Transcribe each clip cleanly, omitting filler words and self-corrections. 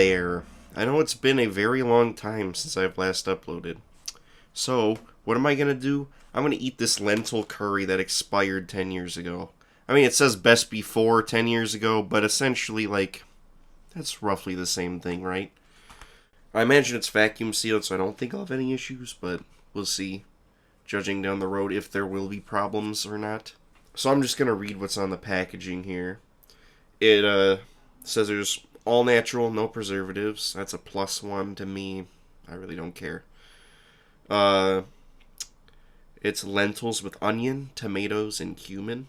there. I know it's been a very long time since I've last uploaded. So, what am I going to do? I'm going to eat this lentil curry that expired 10 years ago. I mean, it says best before 10 years ago, but essentially, like, that's roughly the same thing, right? I imagine it's vacuum sealed, so I don't think I'll have any issues, but we'll see, judging down the road, if there will be problems or not. So I'm just going to read what's on the packaging here. It says there's all natural, no preservatives. That's a +1 to me. I really don't care. It's lentils with onion, tomatoes, and cumin.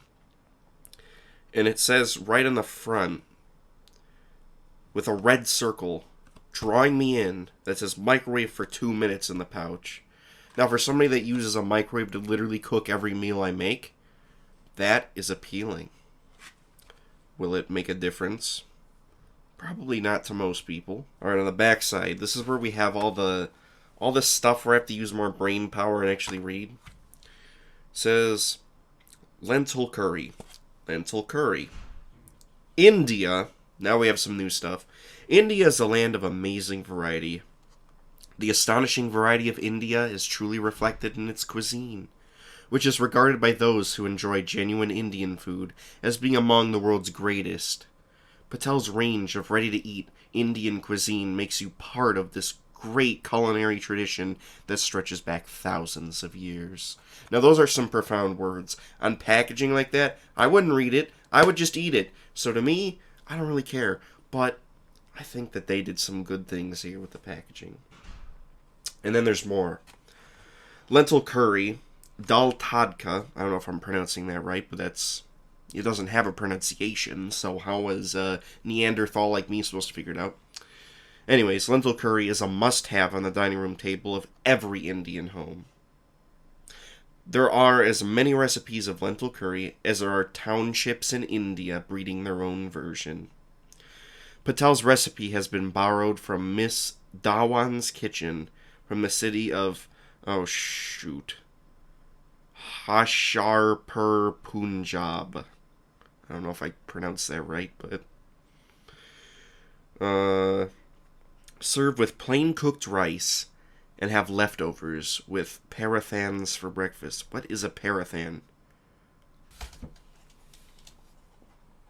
And it says right on the front, with a red circle, drawing me in, that says microwave for 2 minutes in the pouch. Now, for somebody that uses a microwave to literally cook every meal I make, that is appealing. Will it make a difference? Probably not to most people. Alright, on the back side, this is where we have all this stuff where I have to use more brain power and actually read. It says, lentil curry. Lentil curry. India. Now we have some new stuff. India is a land of amazing variety. The astonishing variety of India is truly reflected in its cuisine, which is regarded by those who enjoy genuine Indian food as being among the world's greatest. Patel's range of ready-to-eat Indian cuisine makes you part of this great culinary tradition that stretches back thousands of years. Now, those are some profound words. On packaging like that, I wouldn't read it. I would just eat it. So to me, I don't really care. But I think that they did some good things here with the packaging. And then there's more. Lentil curry, dal tadka. I don't know if I'm pronouncing that right, but it doesn't have a pronunciation, so how is a Neanderthal like me supposed to figure it out? Anyways, lentil curry is a must-have on the dining room table of every Indian home. There are as many recipes of lentil curry as there are townships in India breeding their own version. Patel's recipe has been borrowed from Miss Dhawan's kitchen from the city of, Hasharpur, Punjab. I don't know if I pronounced that right, but serve with plain cooked rice and have leftovers with parathans for breakfast. What is a parathan?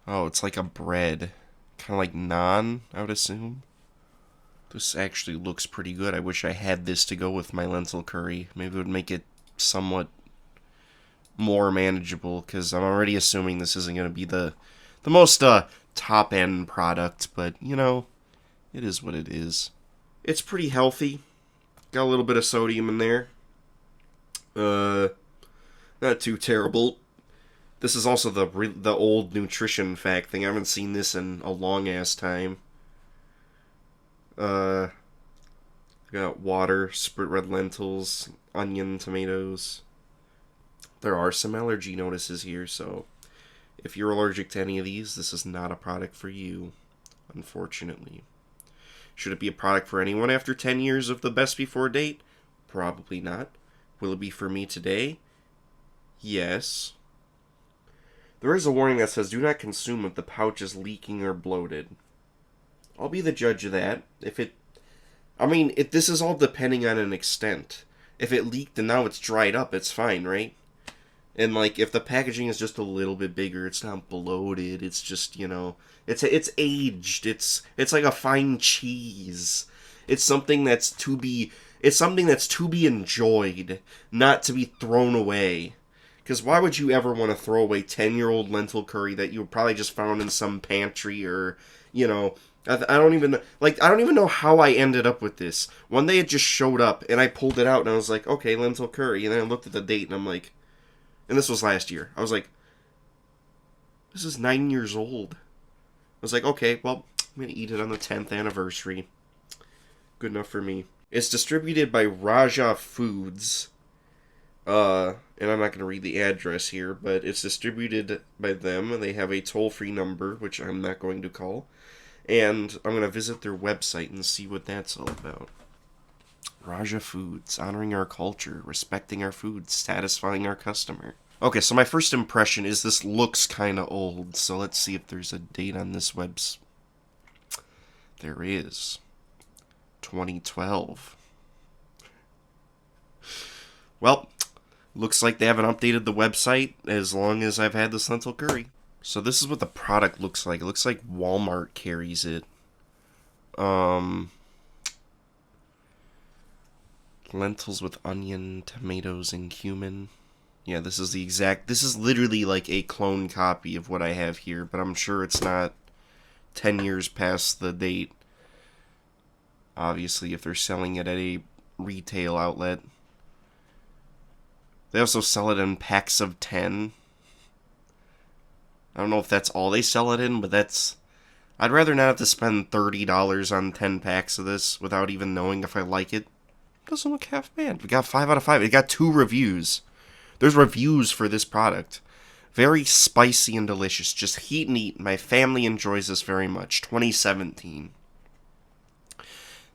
Oh, it's like a bread. Kind of like naan, I would assume. This actually looks pretty good. I wish I had this to go with my lentil curry. Maybe it would make it somewhat more manageable, because I'm already assuming this isn't going to be the most top-end product, but, you know, it is what it is. It's pretty healthy. Got a little bit of sodium in there. Not too terrible. This is also the old nutrition fact thing. I haven't seen this in a long-ass time. Got water, split red lentils, onion, tomatoes. There are some allergy notices here, so if you're allergic to any of these, this is not a product for you, unfortunately. Should it be a product for anyone after 10 years of the best before date? Probably not. Will it be for me today? Yes. There is a warning that says, do not consume if the pouch is leaking or bloated. I'll be the judge of that. This is all depending on an extent. If it leaked and now it's dried up, it's fine, right? And, like, if the packaging is just a little bit bigger, it's not bloated, it's just, you know, it's aged, it's like a fine cheese. It's something that's to be enjoyed, not to be thrown away. Because why would you ever want to throw away 10-year-old lentil curry that you probably just found in some pantry or, you know, I don't even know how I ended up with this. One day it just showed up, and I pulled it out, and I was like, okay, lentil curry. And then I looked at the date, and I'm like, and this was last year. I was like, this is 9 years old. I was like, okay, well, I'm going to eat it on the 10th anniversary. Good enough for me. It's distributed by Raja Foods. And I'm not going to read the address here, but it's distributed by them. They have a toll-free number, which I'm not going to call. And I'm going to visit their website and see what that's all about. Raja Foods, honoring our culture, respecting our food, satisfying our customer. Okay, so my first impression is this looks kind of old, so let's see if there's a date on this website. There is. 2012. Well, looks like they haven't updated the website as long as I've had this lentil curry. So this is what the product looks like. It looks like Walmart carries it. Lentils with onion, tomatoes, and cumin. Yeah, this is literally like a clone copy of what I have here, but I'm sure it's not 10 years past the date. Obviously, if they're selling it at a retail outlet. They also sell it in packs of 10. I don't know if that's all they sell it in, but I'd rather not have to spend $30 on 10 packs of this without even knowing if I like it. It doesn't look half bad. We got 5 out of 5. It got 2 reviews. There's reviews for this product. Very spicy and delicious. Just heat and eat. My family enjoys this very much. 2017.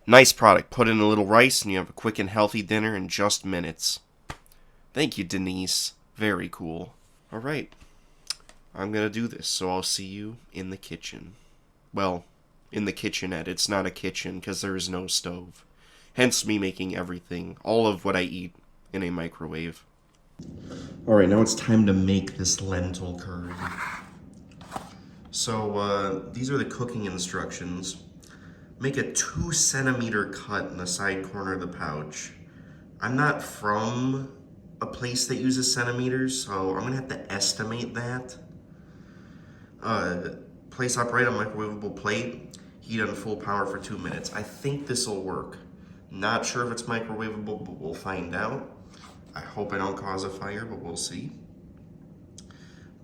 Nice product. Put in a little rice and you have a quick and healthy dinner in just minutes. Thank you, Denise. Very cool. Alright. I'm gonna do this, so I'll see you in the kitchen. Well, in the kitchenette. It's not a kitchen because there is no stove. Hence me making everything, all of what I eat, in a microwave. Alright, now it's time to make this lentil curry. So, these are the cooking instructions. Make a 2-centimeter cut in the side corner of the pouch. I'm not from a place that uses centimeters, so I'm gonna have to estimate that. Place upright on a microwavable plate, heat on full power for 2 minutes. I think this will work. Not sure if it's microwavable, but we'll find out. I hope I don't cause a fire, but we'll see.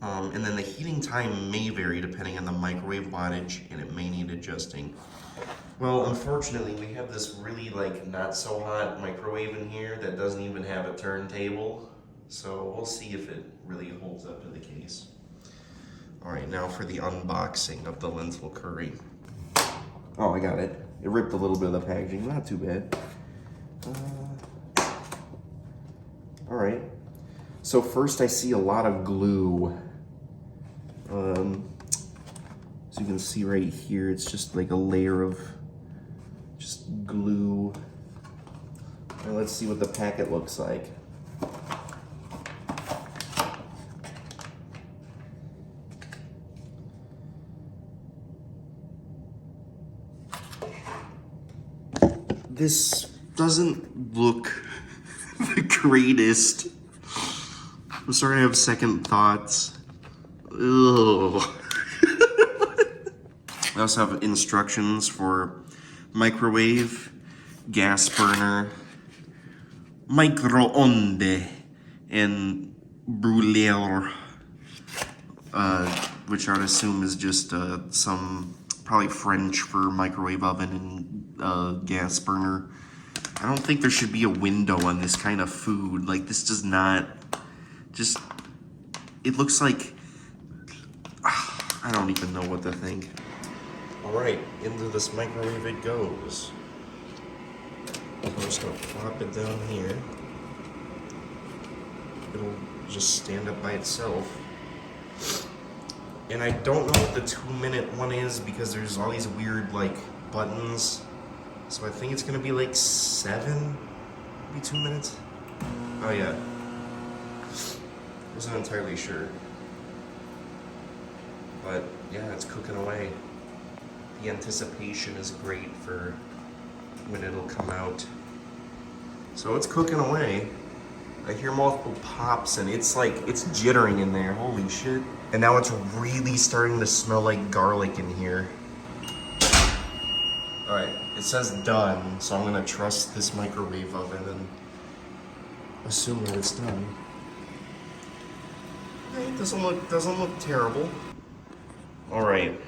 And then the heating time may vary depending on the microwave wattage, and it may need adjusting. Well, unfortunately, we have this really, not so hot microwave in here that doesn't even have a turntable. So we'll see if it really holds up to the case. Alright, now for the unboxing of the lentil curry. Oh, I got it. It ripped a little bit of the packaging. Not too bad. Alright. So first I see a lot of glue. So you can see right here, it's just like a layer of just glue. Now let's see what the packet looks like. This doesn't look the greatest. I'm starting to have second thoughts. Ugh. I also have instructions for microwave, gas burner, microonde, and brûlure, which I'd assume is just some probably French for microwave oven and gas burner. I don't think there should be a window on this kind of food. Like, this does not just, it looks like, I don't even know what to think. Alright, into this microwave it goes. I'm just gonna plop it down here. It'll just stand up by itself. And I don't know what the 2-minute one is because there's all these weird, buttons. So I think it's gonna be 7, maybe 2 minutes. Oh yeah. Wasn't entirely sure. But yeah, it's cooking away. The anticipation is great for when it'll come out. So it's cooking away. I hear multiple pops and it's jittering in there. Holy shit. And now it's really starting to smell like garlic in here. Alright, it says done, so I'm gonna trust this microwave oven and assume that it's done. It doesn't look terrible. Alright.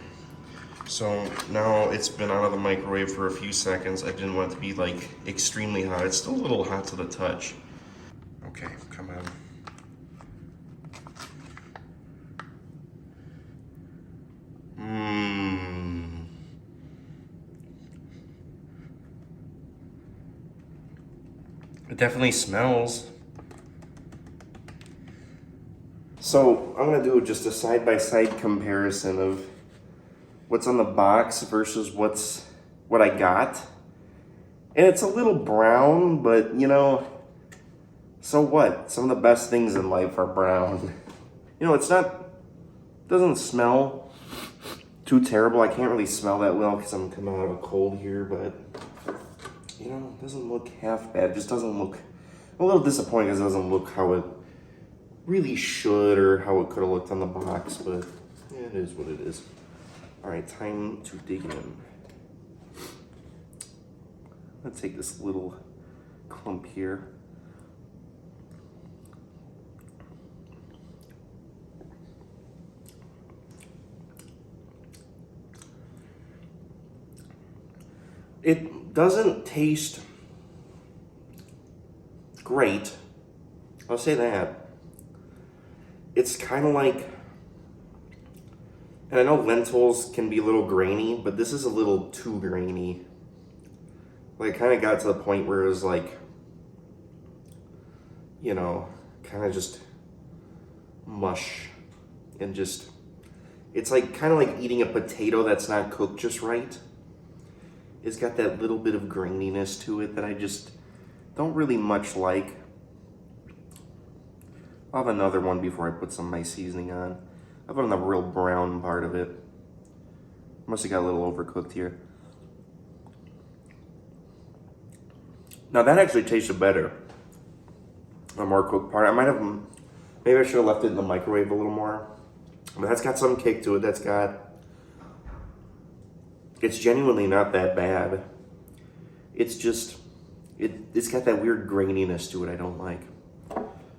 So now it's been out of the microwave for a few seconds. I didn't want it to be extremely hot. It's still a little hot to the touch. Okay, come on. It definitely smells. So I'm gonna do just a side-by-side comparison of what's on the box versus what's what I got. And it's a little brown, but you know, so what? Some of the best things in life are brown. You know, doesn't smell too terrible. I can't really smell that well because I'm coming out of a cold here, but you know, it doesn't look half bad. It just doesn't look, I'm a little disappointed because it doesn't look how it really should or how it could have looked on the box, but yeah, it is what it is. All right, time to dig in. Let's take this little clump here. It doesn't taste great. I'll say that. It's kind of like, and I know lentils can be a little grainy, but this is a little too grainy. Like, it kind of got to the point where it was like, you know, kind of just mush and just, it's like kind of like eating a potato that's not cooked just right. It's got that little bit of graininess to it that I just don't really much like. I'll have another one before I put some of my seasoning on. I'll put on the real brown part of it. Must have got a little overcooked here. Now that actually tasted better. The more cooked part. Maybe I should have left it in the microwave a little more. But that's got some kick to it. It's genuinely not that bad. It's just, it's got that weird graininess to it I don't like.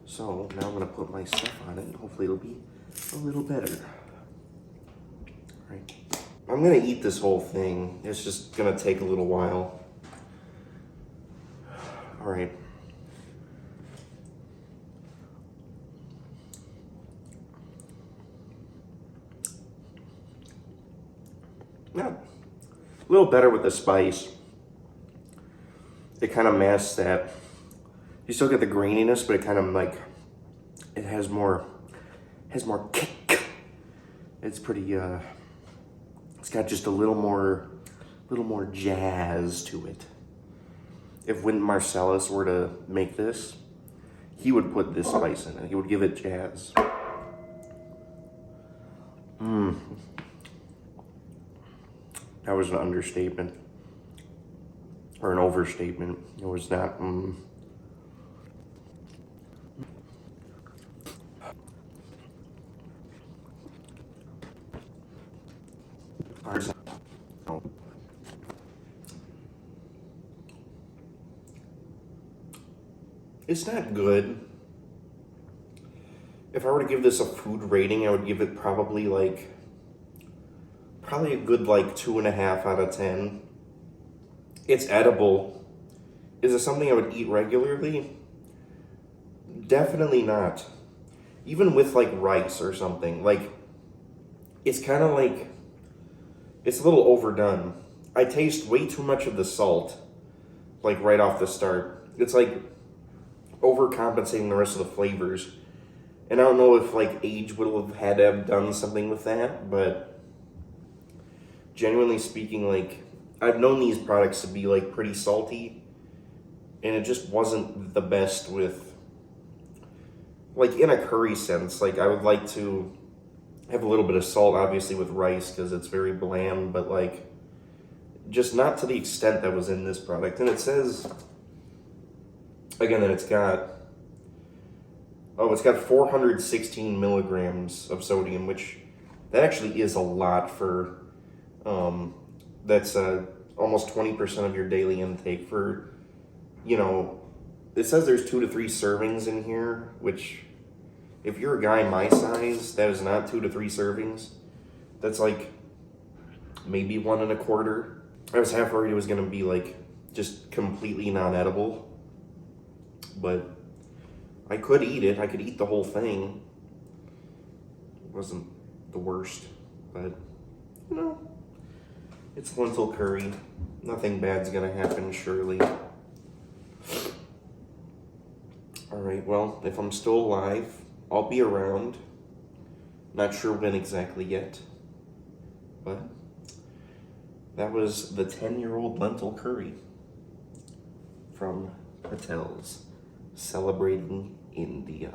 So now I'm gonna put my stuff on it and hopefully it'll be a little better. All right. I'm gonna eat this whole thing. It's just gonna take a little while. All right. Yeah, a little better with the spice. It kind of masks that. You still get the graininess, but it kind of like, it has more kick. It's pretty, it's got just a little more jazz to it. If Wynton Marsalis were to make this, he would put this spice in it. He would give it jazz. That was an understatement. Or an overstatement. It was not, It's not good. If I were to give this a food rating, I would give it probably a good 2.5 out of 10. It's edible. Is it something I would eat regularly? Definitely not. Even with rice or something. It's kind of it's a little overdone. I taste way too much of the salt, right off the start. It's overcompensating the rest of the flavors. And I don't know if age would have had to have done something with that, but genuinely speaking, I've known these products to be pretty salty, and it just wasn't the best with in a curry sense. I would like to have a little bit of salt, obviously, with rice because it's very bland, but just not to the extent that was in this product. And it says again that it's got 416 milligrams of sodium, which that actually is a lot for that's almost 20% of your daily intake for, it says there's 2 to 3 servings in here, which if you're a guy my size, that is not 2 to 3 servings. That's maybe 1 1/4. I was half worried it was gonna be just completely non-edible, but I could eat it. I could eat the whole thing. It wasn't the worst, but it's lentil curry. Nothing bad's gonna happen, surely. All right, well, if I'm still alive, I'll be around. Not sure when exactly yet, but That was the 10-year-old lentil curry from Patel's, celebrating India.